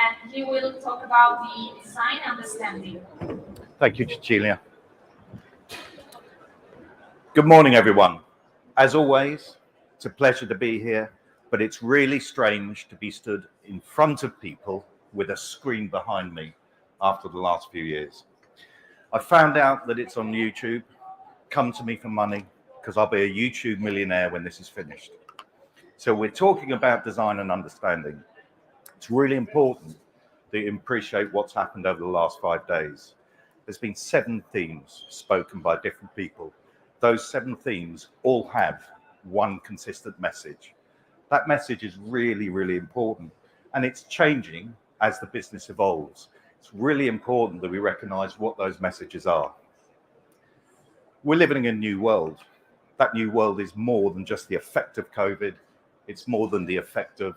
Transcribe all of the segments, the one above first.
and he will talk about the design understanding. Thank you, Cecilia. Good morning, everyone. As always, it's a pleasure to be here, but it's really strange to be stood in front of people with a screen behind me after the last few years. I found out that it's on YouTube. Come to me for money, because I'll be a YouTube millionaire when this is finished. So we're talking about design and understanding. It's really important that you appreciate what's happened over the last 5 days. There's been 7 themes spoken by different people. Those 7 themes all have one consistent message. That message is really, really important, and it's changing as the business evolves. It's really important that we recognize what those messages are. We're living in a new world. That new world is more than just the effect of COVID. It's more than the effect of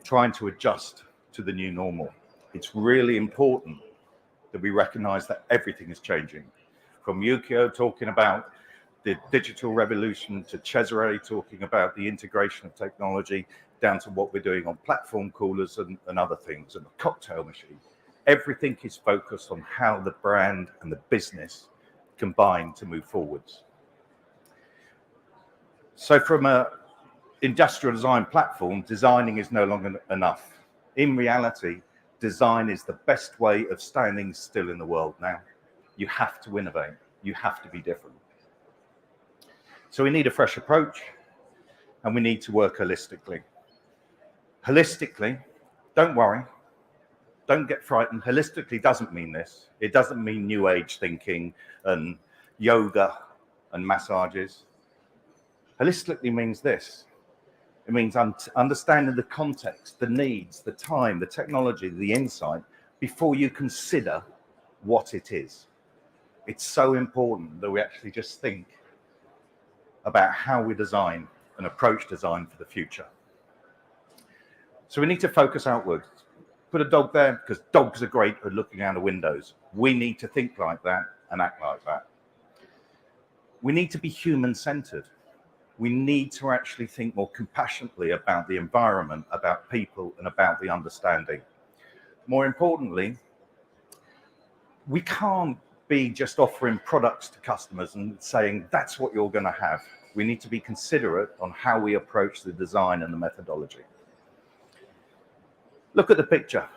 trying to adjust to the new normal. It's really important that we recognize that everything is changing. From Yukio talking about the digital revolution to Cesare talking about the integration of technology down to what we're doing on platform coolers and other things and the cocktail machine. Everything is focused on how the brand and the business combine to move forwards. So from an industrial design platform, designing is no longer enough. In reality, design is the best way of standing still in the world now. You have to innovate. You have to be different. So we need a fresh approach, and we need to work holistically. Holistically, don't worry. Don't get frightened. Holistically doesn't mean this. It doesn't mean new age thinking and yoga and massages. Holistically means this. It means understanding the context, the needs, the time, the technology, the insight before you consider what it is. It's so important that we actually just think about how we design and approach design for the future. So we need to focus outwards. Put a dog there because dogs are great at looking out of windows. We need to think like that and act like that. We need to be human-centered. We need to actually think more compassionately about the environment, about people, and about the understanding. More importantly, we can't be just offering products to customers and saying, that's what you're going to have. We need to be considerate on how we approach the design and the methodology. Look at the picture.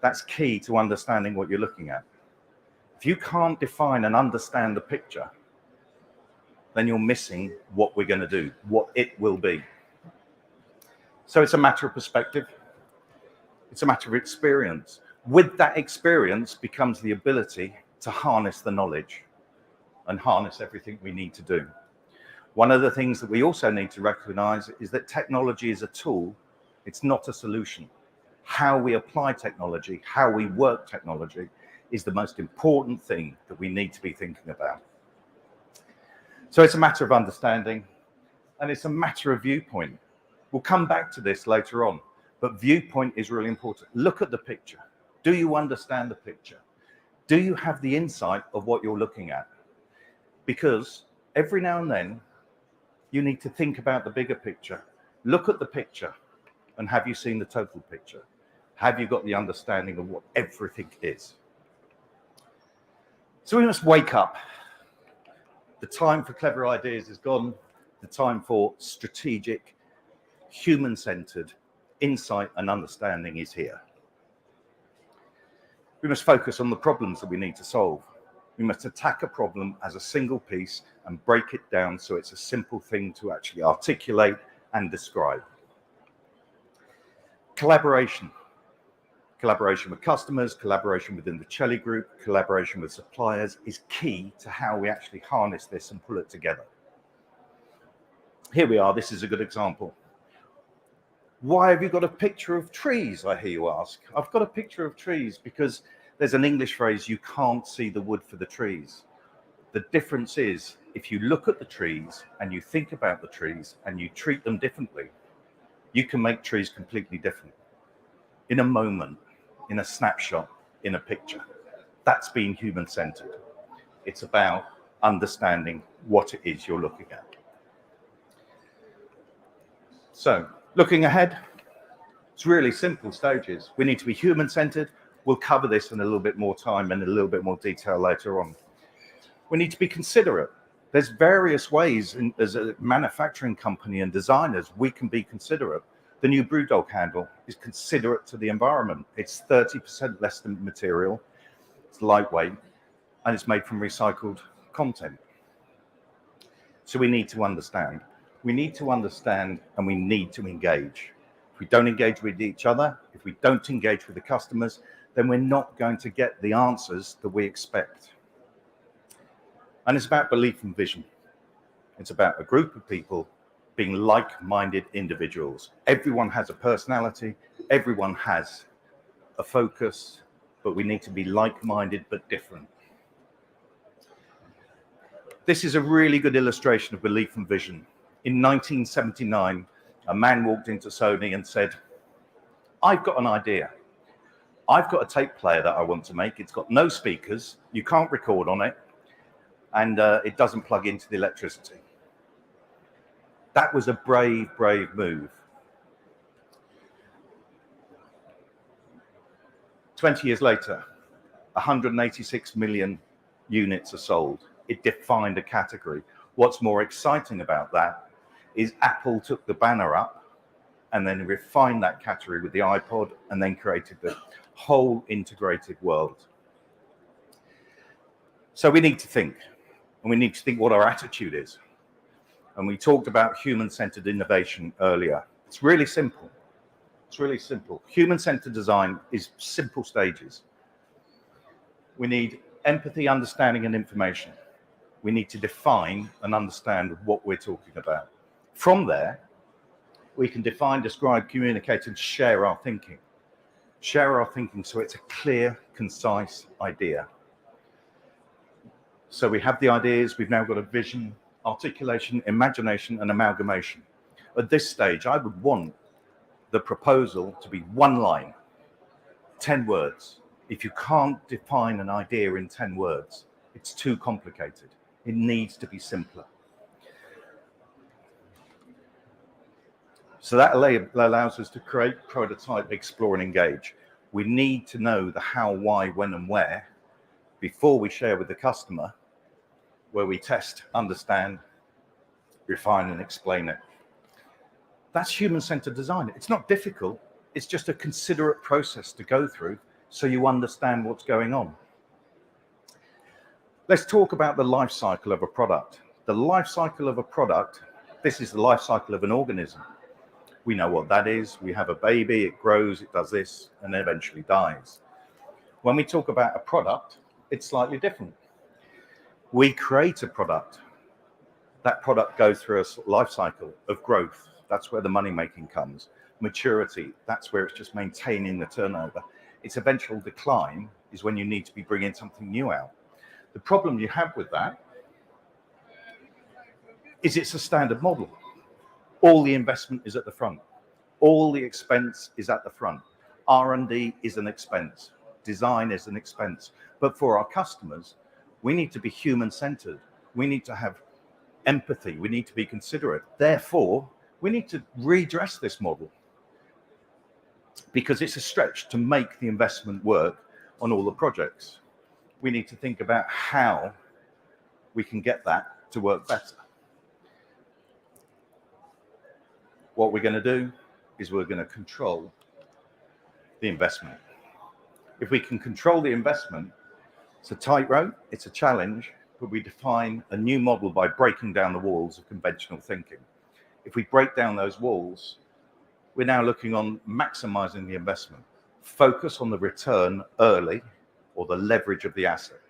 That's key to understanding what you're looking at. If you can't define and understand the picture, then you're missing what we're going to do, what it will be. So it's a matter of perspective. It's a matter of experience. With that experience becomes the ability to harness the knowledge and harness everything we need to do. One of the things that we also need to recognize is that technology is a tool. It's not a solution. How we apply technology, how we work technology is the most important thing that we need to be thinking about. So it's a matter of understanding, and it's a matter of viewpoint. We'll come back to this later on, but viewpoint is really important. Look at the picture. Do you understand the picture? Do you have the insight of what you're looking at? Because every now and then, you need to think about the bigger picture. Look at the picture, and have you seen the total picture? Have you got the understanding of what everything is? So we must wake up. The time for clever ideas is gone. The time for strategic, human-centered insight and understanding is here. We must focus on the problems that we need to solve. We must attack a problem as a single piece and break it down so it's a simple thing to actually articulate and describe. Collaboration. Collaboration with customers, collaboration within the Celli group, collaboration with suppliers is key to how we actually harness this and pull it together. Here we are. This is a good example. Why have you got a picture of trees, I hear you ask? I've got a picture of trees because there's an English phrase, you can't see the wood for the trees. The difference is, if you look at the trees and you think about the trees and you treat them differently, you can make trees completely different. In a moment, in a snapshot, in a picture. That's being human-centered. It's about understanding what it is you're looking at. So, looking ahead, It's really simple stages. We need to be human-centered. We'll cover this in a little bit more time and a little bit more detail later on. We need to be considerate. There's various ways as a manufacturing company and designers, we can be considerate. The new Brewdog handle is considerate to the environment. It's 30% less than material, it's lightweight, and it's made from recycled content. So we need to understand. We need to understand and we need to engage. If we don't engage with each other, if we don't engage with the customers, then we're not going to get the answers that we expect. And it's about belief and vision. It's about a group of people being like-minded individuals. Everyone has a personality, everyone has a focus, but we need to be like-minded but different. This is a really good illustration of belief and vision. In 1979, a man walked into Sony and said, I've got an idea. I've got a tape player that I want to make. It's got no speakers, you can't record on it, and it doesn't plug into the electricity. That was a brave, brave move. 20 years later, 186 million units are sold. It defined a category. What's more exciting about that is Apple took the banner up and then refined that category with the iPod and then created the whole integrated world. So we need to think, and we need to think what our attitude is. And we talked about human-centered innovation earlier. It's really simple. It's really simple. Human-centered design is simple stages. We need empathy, understanding, and information. We need to define and understand what we're talking about. From there, we can define, describe, communicate, and share our thinking. Share our thinking so it's a clear, concise idea. So we have the ideas, we've now got a vision, articulation, imagination, and amalgamation. At this stage, I would want the proposal to be one line, 10 words. If you can't define an idea in 10 words, it's too complicated. It needs to be simpler. So that allows us to create, prototype, explore, and engage. We need to know the how, why, when, and where before we share with the customer, where we test, understand, refine, and explain it. That's human-centered design. It's not difficult. It's just a considerate process to go through so you understand what's going on. Let's talk about the life cycle of a product. The life cycle of a product, this is the life cycle of an organism. We know what that is. We have a baby, it grows, it does this, and then eventually dies. When we talk about a product, it's slightly different. We create a product. That product goes through a life cycle of growth. That's where the money making comes. Maturity, that's where it's just maintaining the turnover. Its eventual decline is when you need to be bringing something new out. The problem you have with that is it's a standard model. All the investment is at the front. All the expense is at the front. R&D is an expense. Design is an expense. But for our customers, we need to be human-centered. We need to have empathy. We need to be considerate. Therefore, we need to redress this model because it's a stretch to make the investment work on all the projects. We need to think about how we can get that to work better. What we're going to do is we're going to control the investment. If we can control the investment, it's a tightrope, it's a challenge, but we define a new model by breaking down the walls of conventional thinking. If we break down those walls, we're now looking on maximizing the investment. Focus on the return early or the leverage of the asset.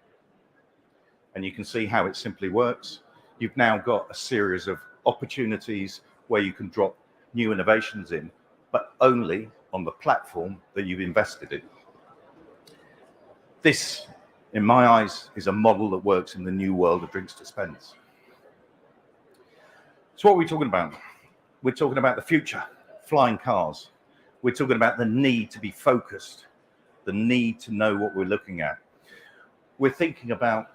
And you can see how it simply works. You've now got a series of opportunities where you can drop new innovations in, but only on the platform that you've invested in. This, in my eyes, is a model that works in the new world of drinks dispense. So what are we talking about? We're talking about the future, flying cars. We're talking about the need to be focused, the need to know what we're looking at. We're thinking about,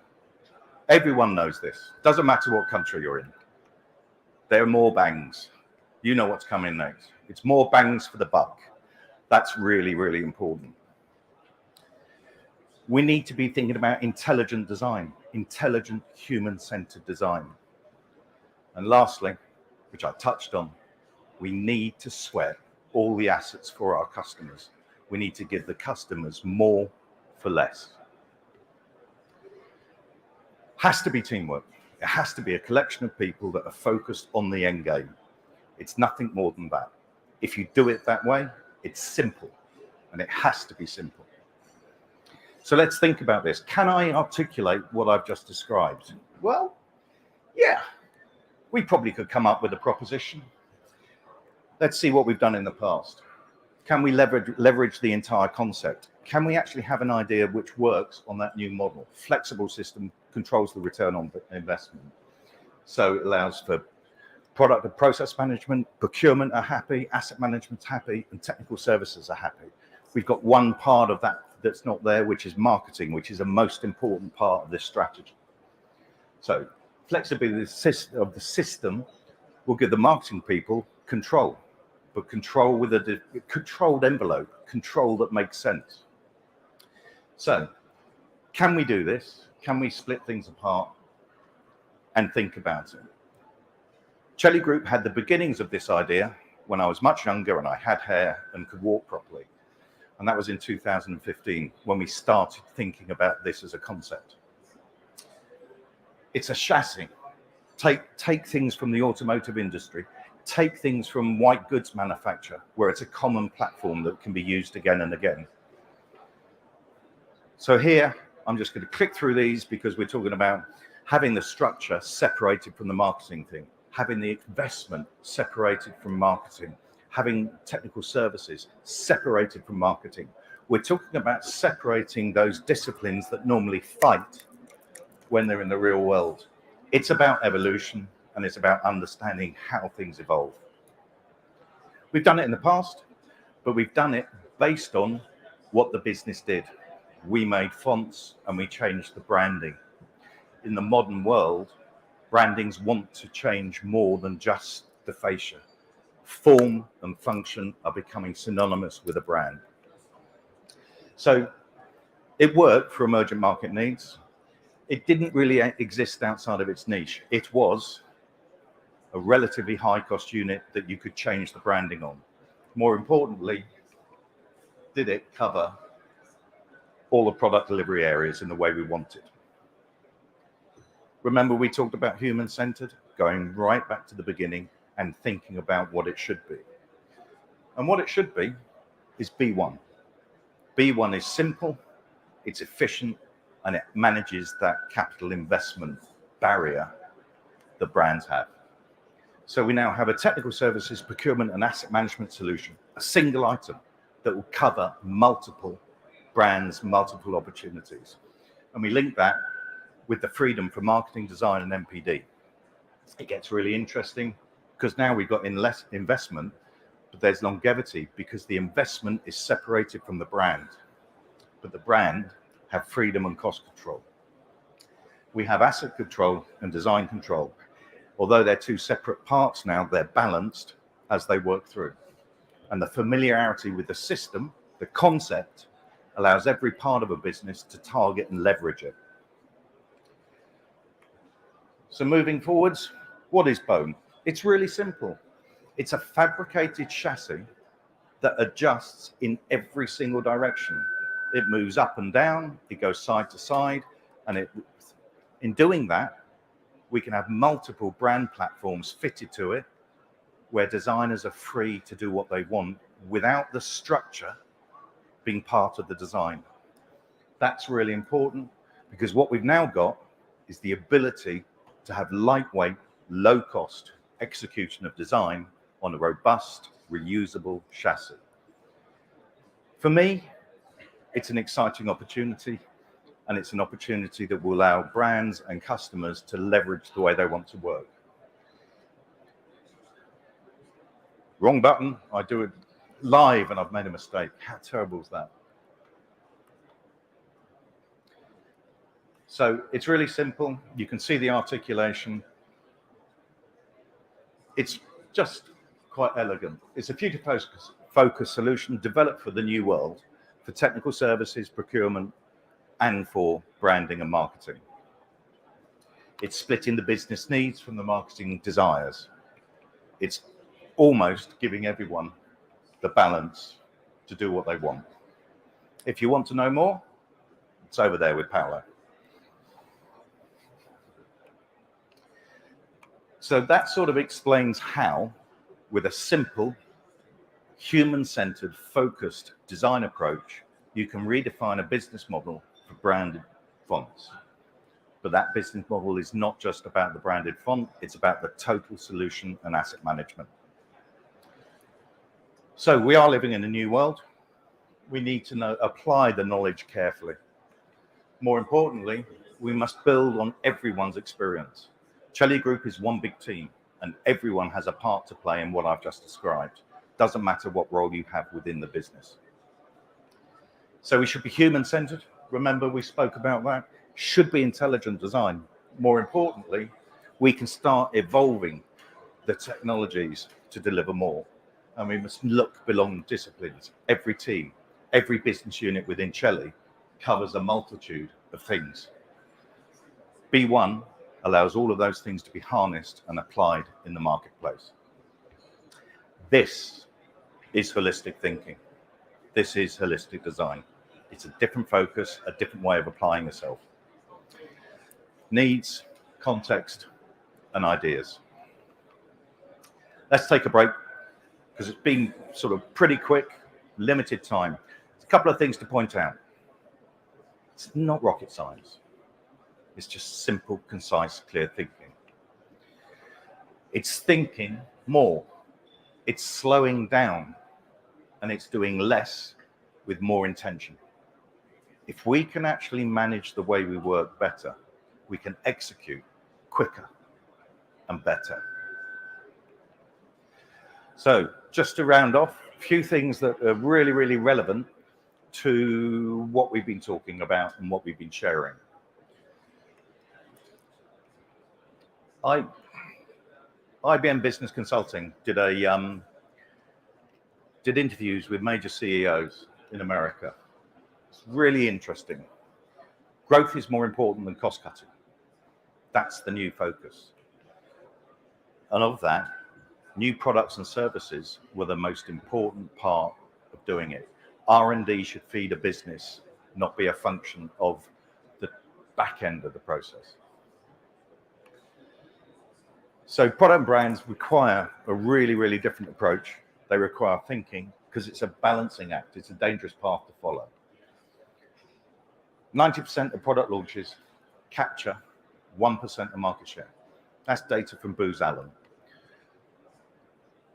everyone knows this, doesn't matter what country you're in. There are more bangs. You know what's coming next. It's more bangs for the buck. That's really, really important. We need to be thinking about intelligent design, intelligent human-centered design. And lastly, which I touched on, we need to sweat all the assets for our customers. We need to give the customers more for less. Has to be teamwork. It has to be a collection of people that are focused on the end game. It's nothing more than that. If you do it that way, it's simple, and it has to be simple. So let's think about this. Can I articulate what I've just described? Well, yeah, we probably could come up with a proposition. Let's see what we've done in the past. Can we leverage the entire concept? Can we actually have an idea which works on that new model? Flexible system controls the return on investment. So it allows for product and process management, procurement are happy, asset management's happy, and technical services are happy. We've got one part of that that's not there, which is marketing, which is a most important part of this strategy. So flexibility of the system will give the marketing people control, but control with a controlled envelope, control that makes sense. So can we do this? Can we split things apart and think about it? Celli Group had the beginnings of this idea when I was much younger and I had hair and could walk properly. And that was in 2015 when we started thinking about this as a concept. It's a chassis. Take things from the automotive industry, take things from white goods manufacture, where it's a common platform that can be used again and again. So here, I'm just going to click through these because we're talking about having the structure separated from the marketing thing, having the investment separated from marketing, having technical services separated from marketing. We're talking about separating those disciplines that normally fight when they're in the real world. It's about evolution, and it's about understanding how things evolve. We've done it in the past, but we've done it based on what the business did. We made fonts and we changed the branding. In the modern world, brandings want to change more than just the fascia. Form and function are becoming synonymous with a brand. So it worked for emergent market needs. It didn't really exist outside of its niche. It was a relatively high cost unit that you could change the branding on. More importantly, did it cover all the product delivery areas in the way we wanted? Remember, we talked about human-centered, going right back to the beginning and thinking about what it should be. And what it should be is B1. B1 is simple, it's efficient, and it manages that capital investment barrier that brands have. So we now have a technical services, procurement, and asset management solution, a single item that will cover multiple brands, multiple opportunities. And we link that with the freedom for marketing, design, and MPD. It gets really interesting because now we've got less investment, but there's longevity because the investment is separated from the brand, but the brand have freedom and cost control. We have asset control and design control. Although they're two separate parts now, they're balanced as they work through. And the familiarity with the system, the concept, allows every part of a business to target and leverage it. So moving forwards, what is bone? It's really simple. It's a fabricated chassis that adjusts in every single direction. It moves up and down, it goes side to side, and in doing that, we can have multiple brand platforms fitted to it where designers are free to do what they want without the structure being part of the design. That's really important because what we've now got is the ability to have lightweight, low cost execution of design on a robust, reusable chassis. For me, it's an exciting opportunity, and it's an opportunity that will allow brands and customers to leverage the way they want to work. Wrong button, I do it live and I've made a mistake. How terrible is that? So it's really simple. You can see the articulation. It's just quite elegant. It's a focused solution developed for the new world, for technical services, procurement, and for branding and marketing. It's splitting the business needs from the marketing desires. It's almost giving everyone the balance to do what they want. If you want to know more, it's over there with Paolo. So that sort of explains how, with a simple, human-centered, focused design approach, you can redefine a business model for branded fonts. But that business model is not just about the branded font, it's about the total solution and asset management. So we are living in a new world. We need to apply the knowledge carefully. More importantly, we must build on everyone's experience. Celli Group is one big team, and everyone has a part to play in what I've just described. Doesn't matter what role you have within the business. So we should be human-centered. Remember, we spoke about that. Should be intelligent design. More importantly, we can start evolving the technologies to deliver more. And we must look beyond disciplines. Every team, every business unit within Celli covers a multitude of things. B1 allows all of those things to be harnessed and applied in the marketplace. This is holistic thinking. This is holistic design. It's a different focus, a different way of applying yourself. Needs, context, and ideas. Let's take a break because it's been sort of pretty quick, limited time. There's a couple of things to point out. It's not rocket science. It's just simple, concise, clear thinking. It's thinking more. It's slowing down, and it's doing less with more intention. If we can actually manage the way we work better, we can execute quicker and better. So just to round off, a few things that are really, really relevant to what we've been talking about and what we've been sharing. IBM Business Consulting did interviews with major CEOs in America. It's really interesting. Growth is more important than cost cutting. That's the new focus. And of that, new products and services were the most important part of doing it. R&D should feed a business, not be a function of the back end of the process. So product and brands require a really, really different approach. They require thinking because it's a balancing act. It's a dangerous path to follow. 90% of product launches capture 1% of market share. That's data from Booz Allen.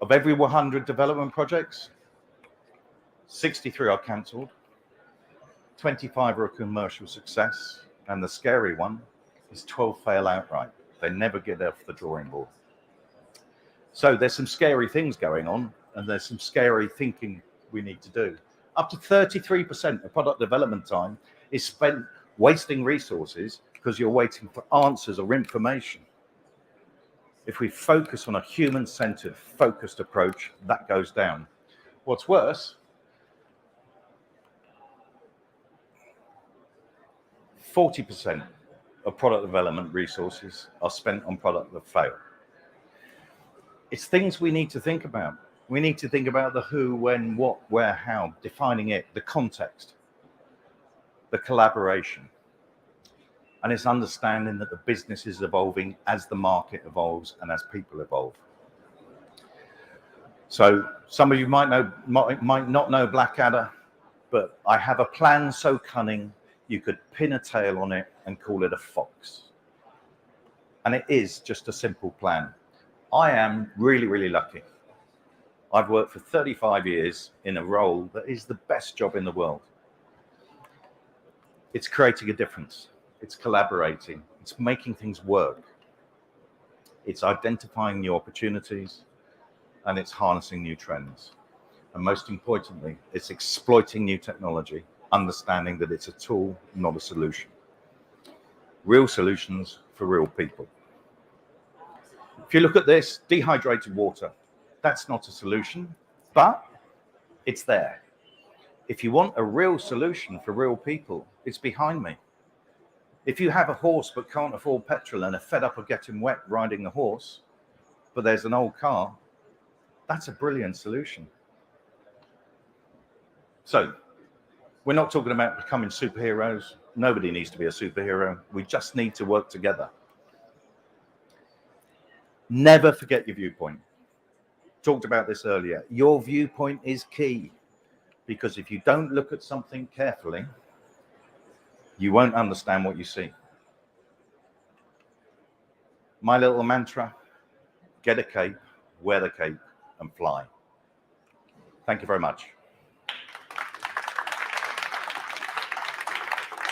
Of every 100 development projects, 63 are cancelled, 25 are a commercial success, and the scary one is 12 fail outright. They never get off the drawing board. So there's some scary things going on, and there's some scary thinking we need to do. Up to 33% of product development time is spent wasting resources because you're waiting for answers or information. If we focus on a human-centered, focused approach, that goes down. What's worse, 40% of product development resources are spent on product that fail. It's things we need to think about. We need to think about the who, when, what, where, how, defining it, the context, the collaboration. And it's understanding that the business is evolving as the market evolves and as people evolve. So some of you might not know Blackadder, but I have a plan so cunning you could pin a tail on it and call it a fox. And it is just a simple plan. I am really, really lucky. I've worked for 35 years in a role that is the best job in the world. It's creating a difference. It's collaborating. It's making things work. It's identifying new opportunities, and it's harnessing new trends. And most importantly, it's exploiting new technology, understanding that it's a tool, not a solution. Real solutions for real people. If you look at this, dehydrated water, that's not a solution, but It's there. If you want a real solution for real people, it's behind me. If you have a horse but can't afford petrol and are fed up of getting wet riding the horse, but there's an old car, that's a brilliant solution. So we're not talking about becoming superheroes. Nobody needs to be a superhero. We just need to work together. Never forget your viewpoint. Talked about this earlier. Your viewpoint is key, because if you don't look at something carefully, you won't understand what you see. My little mantra: get a cape, wear the cape, and fly. Thank you very much.